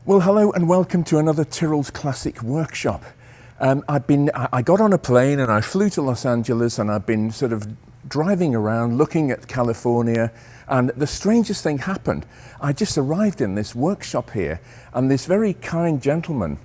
Well, hello and welcome to another Tyrrell's Classic Workshop. I got on a plane and I flew to Los Angeles, and I've been sort of driving around looking at California, and the strangest thing happened. I just arrived in this workshop here, and this very kind gentleman,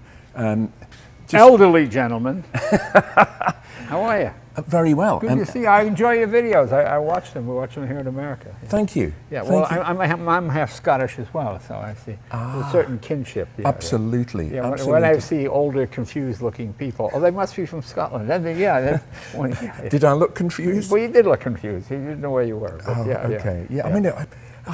elderly gentleman. How are you? Very well. Good to see you. I enjoy your videos. I watch them. We watch them here in America. Yeah. Thank you. Yeah. Thank Well, you. I'm half Scottish as well, so I see there's a certain kinship. Yeah, Absolutely. Yeah. Absolutely. When I see older, confused-looking people, oh, they must be from Scotland. Did I look confused? Well, you did look confused. You didn't know where you were. But okay. Yeah. I mean,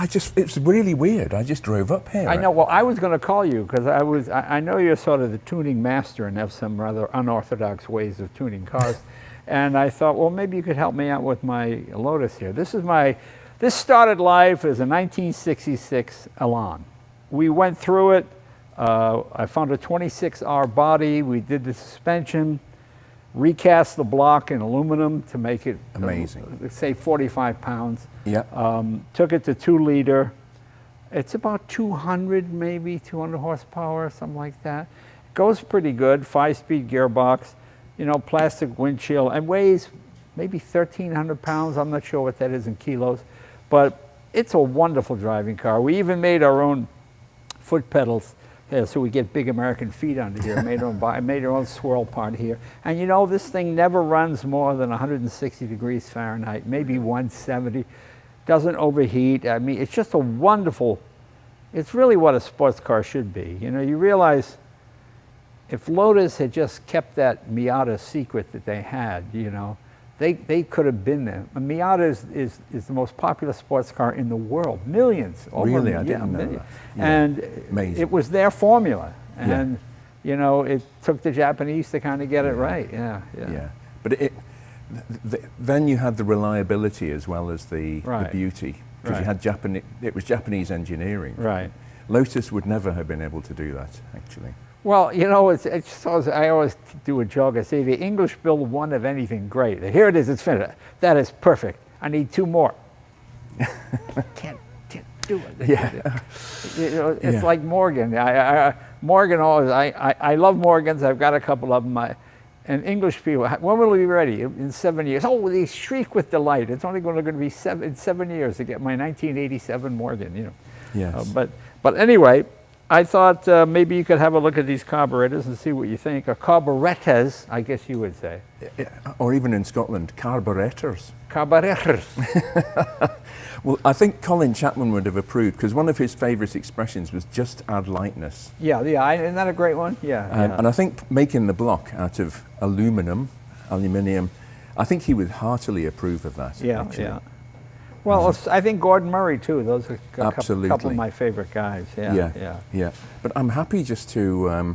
it's really weird. I just drove up here. I know. Well, I was going to call you because I know you're sort of the tuning master and have some rather unorthodox ways of tuning cars. And I thought, well, maybe you could help me out with my Lotus here. This started life as a 1966 Elan. We went through it. I found a 26R body. We did the suspension, recast the block in aluminum to make it amazing. Say 45 pounds. Yeah. Took it to 2 liter. It's about 200 horsepower, something like that. Goes pretty good. 5-speed gearbox. You know, plastic windshield, and weighs maybe 1,300 pounds. I'm not sure what that is in kilos, but it's a wonderful driving car. We even made our own foot pedals, so we get big American feet under here. Made our own swirl part here. And you know, this thing never runs more than 160 degrees Fahrenheit, maybe 170. Doesn't overheat. I mean, it's just a wonderful, it's really what a sports car should be. You know, you realize if Lotus had just kept that Miata secret that they had, you know, they could have been there. A Miata is the most popular sports car in the world. Millions. Really? I didn't know that. Yeah. And amazing. It was their formula. And, you know, it took the Japanese to kind of get it right. Yeah. But then you had the reliability as well as the beauty. Because you had it was Japanese engineering. Right. Lotus would never have been able to do that, actually. Well, you know, I always do a joke. I say the English build one of anything great. Here it is. It's finished. That is perfect. I need 2 more. can't do it. Yeah. You know, it's like Morgan. Morgan always. I love Morgans. I've got a couple of them. And English people, when will we be ready? In 7 years. Oh, they shriek with delight. It's only going to be 7 years to get my 1987 Morgan. You know. Yes. But anyway. I thought maybe you could have a look at these carburetors and see what you think, or carburetors, I guess you would say. Or even in Scotland, carburetors. Carburetors. Well, I think Colin Chapman would have approved, because one of his favourite expressions was just add lightness. Yeah, isn't that a great one? Yeah. And I think making the block out of aluminium, I think he would heartily approve of that. Yeah, actually. yeah. Well, I think Gordon Murray too. Those are a couple of my favorite guys. Yeah. But I'm happy just to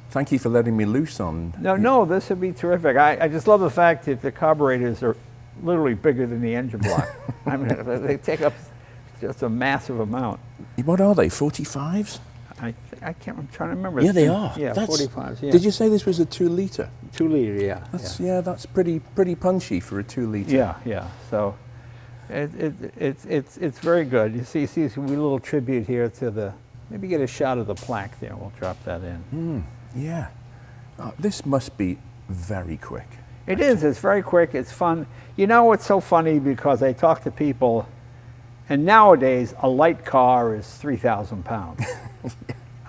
thank you for letting me loose on. No, this would be terrific. I just love the fact that the carburetors are literally bigger than the engine block. I mean, they take up just a massive amount. What are they? 45s? I'm trying to remember. Yeah, they are. Yeah, 45s. Yeah. Did you say this was a 2 liter? 2 liter. Yeah. That's pretty punchy for a 2 liter. Yeah. So. It's very good. You see a little tribute here to maybe get a shot of the plaque there. We'll drop that in. Yeah. This must be very quick. It is. It's very quick. It's fun. You know, it's so funny because I talk to people, and nowadays a light car is 3,000 pounds.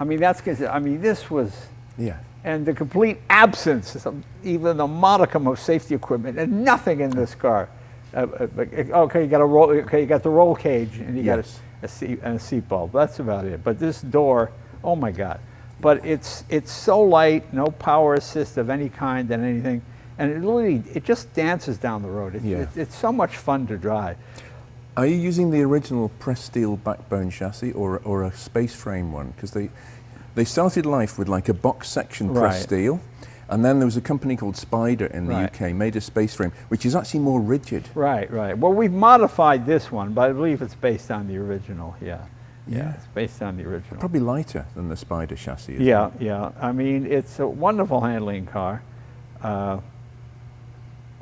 I mean, that's because, this was... Yeah. And the complete absence of even a modicum of safety equipment, and nothing in this car. Okay, you got the roll cage, and you got a seat bulb. That's about it. But this door, oh my God! But it's so light, no power assist of any kind and anything, and it just dances down the road. It's so much fun to drive. Are you using the original pressed steel backbone chassis or a space frame one? Because they started life with like a box section pressed steel. And then there was a company called Spider in the UK, made a space frame, which is actually more rigid. Right. Well, we've modified this one, but I believe it's based on the original, Yeah, it's based on the original. Probably lighter than the Spider chassis. Yeah. I mean, it's a wonderful handling car.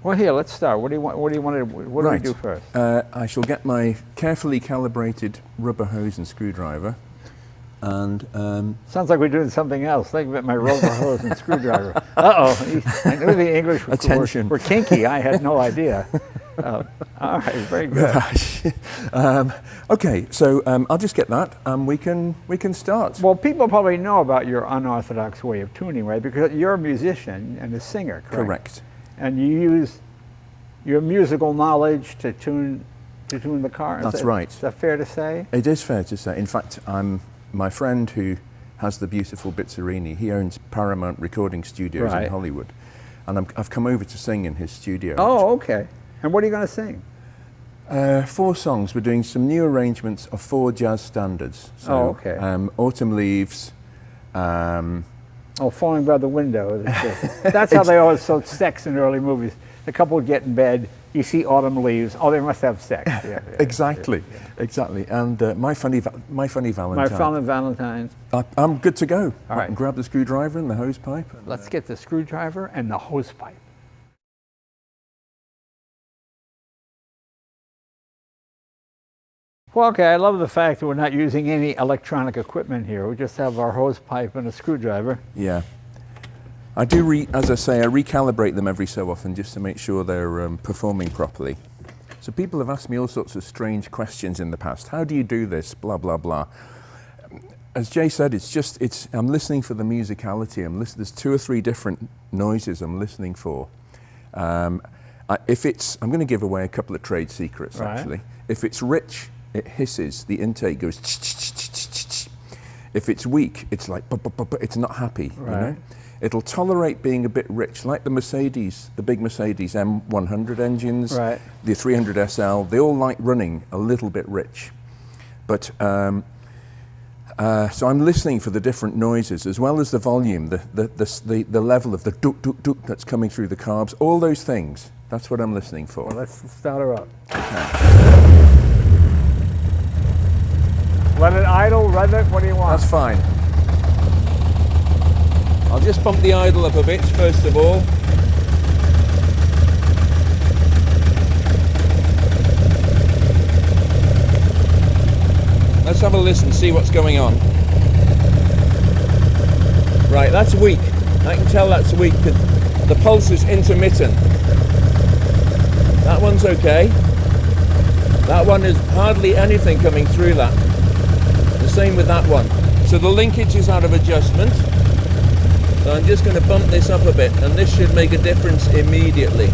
Well, here, let's start. What do we do first? I shall get my carefully calibrated rubber hose and screwdriver, And sounds like we're doing something else. Think about my roller hose and screwdriver. I knew the English were kinky. I had no idea. All right, very good. Okay, so I'll just get that, and we can start. Well, people probably know about your unorthodox way of tuning, right? Because you're a musician and a singer, correct? Correct. And you use your musical knowledge to tune the car. That's right. Is that fair to say? It is fair to say. In fact, my friend who has the beautiful Bizzarini, he owns Paramount Recording Studios in Hollywood, and I've come over to sing in his studio. Oh, okay. And what are you going to sing? 4 songs. We're doing some new arrangements of 4 jazz standards. So, okay. Autumn Leaves. Falling by the Window. That's how they always show sex in early movies. The couple get in bed, you see Autumn Leaves, oh, they must have sex. Exactly. And My Funny Valentine. My Funny Valentine. I'm good to go. All right. I can grab the screwdriver and the hose pipe. Let's get the screwdriver and the hose pipe. Well, okay, I love the fact that we're not using any electronic equipment here. We just have our hose pipe and a screwdriver. Yeah. I do, as I say, I recalibrate them every so often just to make sure they're performing properly. So people have asked me all sorts of strange questions in the past. How do you do this? Blah, blah, blah. As Jay said, I'm listening for the musicality. There's 2 or 3 different noises I'm listening for. I'm going to give away a couple of trade secrets, actually. If it's rich, it hisses, the intake goes ch-ch-ch-ch-ch-ch. If it's weak, it's like, it's not happy, you know? It'll tolerate being a bit rich, like the Mercedes, the big Mercedes M100 engines, the 300 SL, they all like running a little bit rich. But, so I'm listening for the different noises, as well as the volume, the level of the dook that's coming through the carbs, all those things, that's what I'm listening for. Well, let's start her up. Okay. Let it idle, rev it, what do you want? That's fine. I'll just bump the idle up a bit, first of all. Let's have a listen, see what's going on. Right, that's weak. I can tell that's weak because the pulse is intermittent. That one's okay. That one is hardly anything coming through that. The same with that one. So the linkage is out of adjustment. So I'm just going to bump this up a bit, and this should make a difference immediately.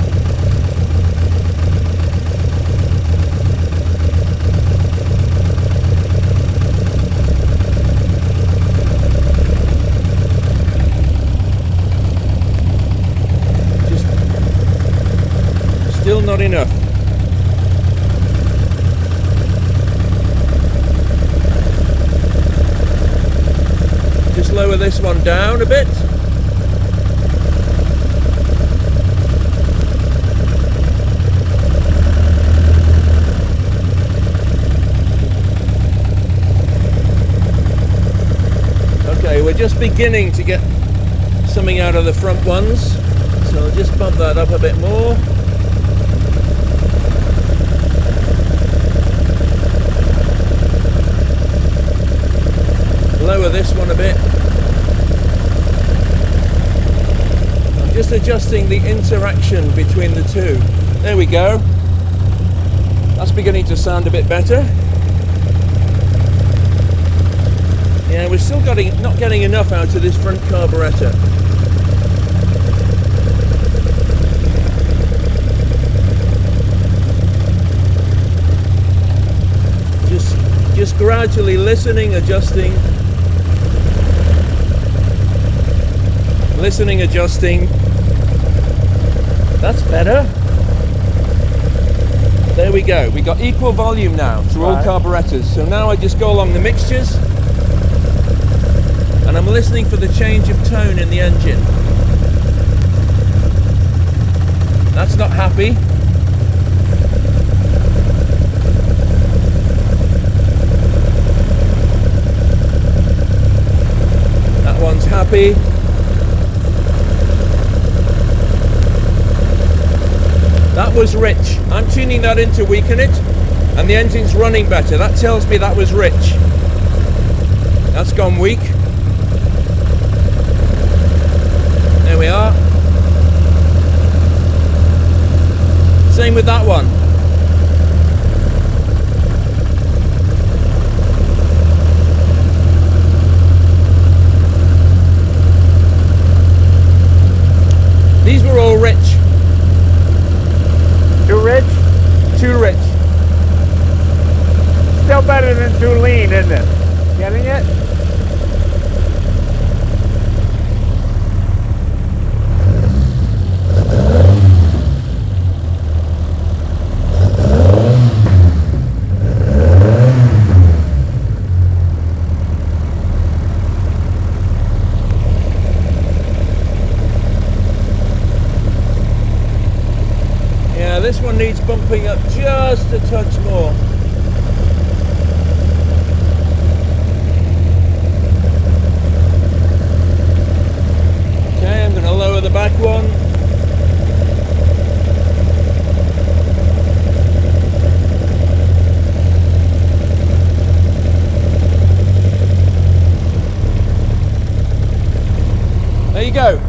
Still not enough. Just lower this one down a bit. Okay, we're just beginning to get something out of the front ones, so I'll just bump that up a bit more. Lower this one a bit. I'm just adjusting the interaction between the two. There we go. That's beginning to sound a bit better. Yeah, we're still not getting enough out of this front carburetor. Just gradually listening, adjusting. Listening, adjusting. That's better. There we go. We got equal volume now through all carburetors. So now I just go along the mixtures and I'm listening for the change of tone in the engine. That's not happy. That one's happy. That was rich. I'm tuning that in to weaken it, and the engine's running better. That tells me that was rich. That's gone weak. There we are. Same with that one. These were all rich. Too rich? Too rich. Still better than too lean, isn't it? Getting it? Yeah, this one needs bumping up just a touch more. Okay, I'm going to lower the back one. There you go.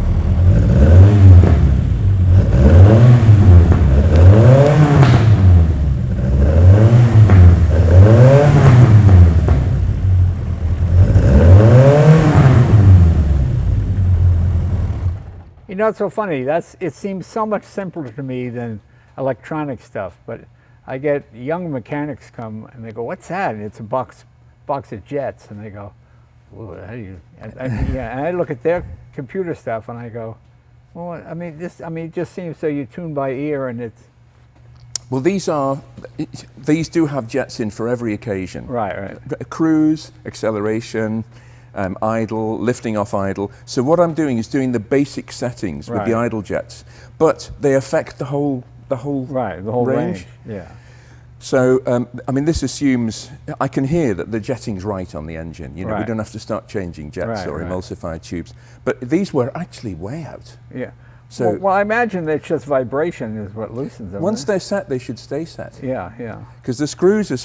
You know, it's so funny. It seems so much simpler to me than electronic stuff. But I get young mechanics come and they go, "What's that?" And it's a box of jets, and they go, "Whoa, how do you?" And I look at their computer stuff and I go, "Well, I mean, it just seems so you tune by ear, and it's." Well, these do have jets in for every occasion. Right. Cruise, acceleration, idle, lifting off idle. So what I'm doing is doing the basic settings with the idle jets, but they affect the whole range. Yeah. So I mean, this assumes I can hear that the jetting's right on the engine. You know, we don't have to start changing jets or emulsifier tubes. But these were actually way out. Yeah. So well, I imagine that just vibration is what loosens them. Once they're set, they should stay set. Yeah. Because the screws are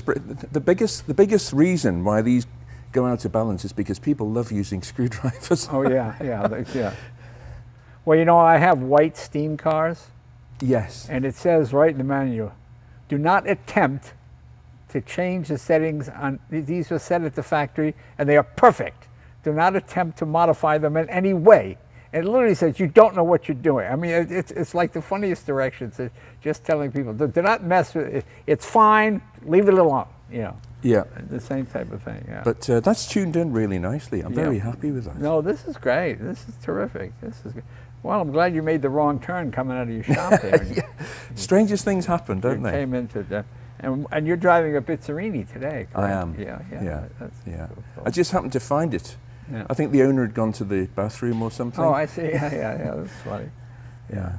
the biggest reason why these go out of balance is because people love using screwdrivers. Oh yeah. Well, you know, I have white steam cars. Yes. And it says right in the manual, do not attempt to change the settings on these were set at the factory and they are perfect. Do not attempt to modify them in any way. And it literally says you don't know what you're doing. I mean, it's like the funniest directions. It's just telling people, do not mess with it. It's fine. Leave it alone. You know. Yeah. The same type of thing. Yeah. But that's tuned in really nicely. I'm very happy with that. No, this is great. This is terrific. This is good. Well, I'm glad you made the wrong turn coming out of your shop there. Strangest things happen, don't they? Came into the, and you're driving a Bizzarini today, correct? I am. Yeah. Cool. I just happened to find it. Yeah. I think the owner had gone to the bathroom or something. Oh, I see. Yeah. That's funny. Yeah.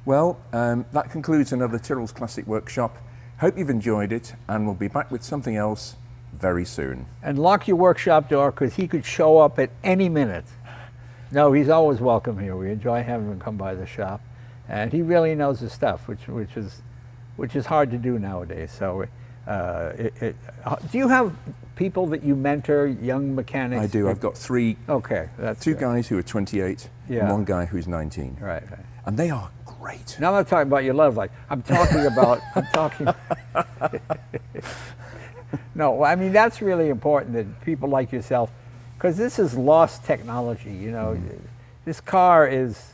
Well, that concludes another Tyrrell's Classic Workshop. Hope you've enjoyed it, and we'll be back with something else very soon. And lock your workshop door, because he could show up at any minute. No, he's always welcome here. We enjoy having him come by the shop, and he really knows his stuff, which is hard to do nowadays. So, do you have people that you mentor, young mechanics? I do. I've got three. Okay, that's two good. guys who are 28, and one guy who's 19. Right. And they are great. Now I'm not talking about your love life. I'm talking about. No, I mean that's really important that people like yourself. Because this is lost technology, you know. This car is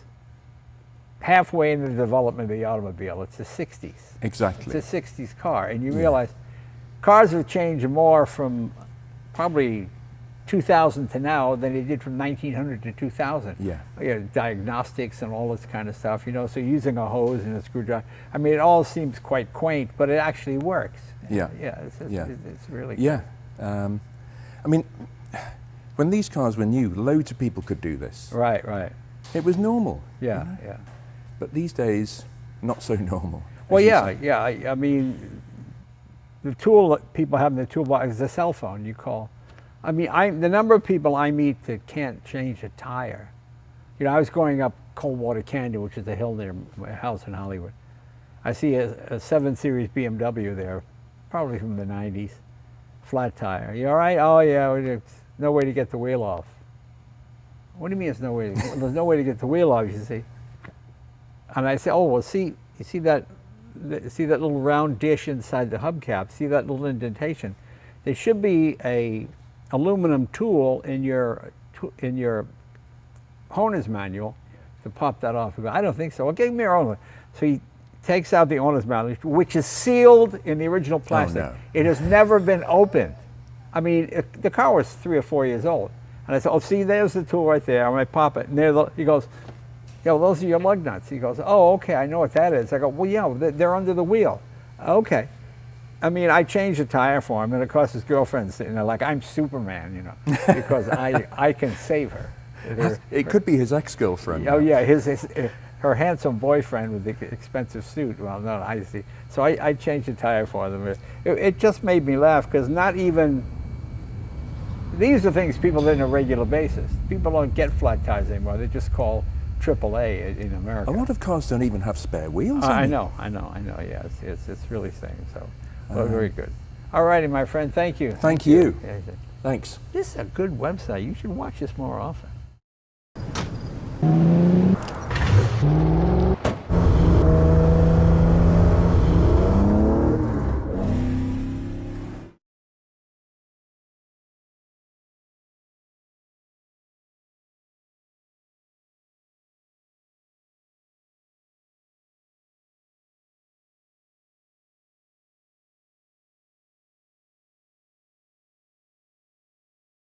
halfway in the development of the automobile. It's the 60s. Exactly. It's a 60s car. And you realize cars have changed more from probably 2000 to now than they did from 1900 to 2000. Yeah. You know, diagnostics and all this kind of stuff, you know. So using a hose and a screwdriver. I mean, it all seems quite quaint, but it actually works. Yeah. It's really good. Yeah. I mean, when these cars were new, loads of people could do this. Right. It was normal. Yeah. But these days, not so normal. Well, I mean, the tool that people have in the toolbox is a cell phone. You call. I mean, the number of people I meet that can't change a tire. You know, I was going up Coldwater Canyon, which is a hill near my house in Hollywood. I see a 7 Series BMW there, probably from the 90s, flat tire. You all right? Oh yeah. no way to get the wheel off. What do you mean there's no way to, well, there's no way to get the wheel off, you see. And I say, oh, well, see, you see that little round dish inside the hubcap? See that little indentation? There should be a aluminum tool in your owner's manual to pop that off. I don't think so. Well, give me your own one. So he takes out the owner's manual, which is sealed in the original plastic. Oh, no. It has never been opened. I mean, the car was 3 or 4 years old. And I said, oh, see, there's the tool right there. I'm going to pop it. And there, he goes, yo, those are your lug nuts. He goes, oh, okay, I know what that is. I go, well, yeah, they're under the wheel. Okay. I mean, I changed the tire for him, and of course his girlfriend's sitting there like, I'm Superman, you know, because I can save her. It could be his ex-girlfriend. Oh, yeah, her handsome boyfriend with the expensive suit. Well, no, I see. So I changed the tire for them. It just made me laugh, because not even, these are things people do on a regular basis. People don't get flat tires anymore. They just call AAA in America. A lot of cars don't even have spare wheels. I know, yeah, it's really saying so. Well, very good. All righty, my friend, thank you. Thank you. Yeah, Thanks. this is a good website. You should watch this more often.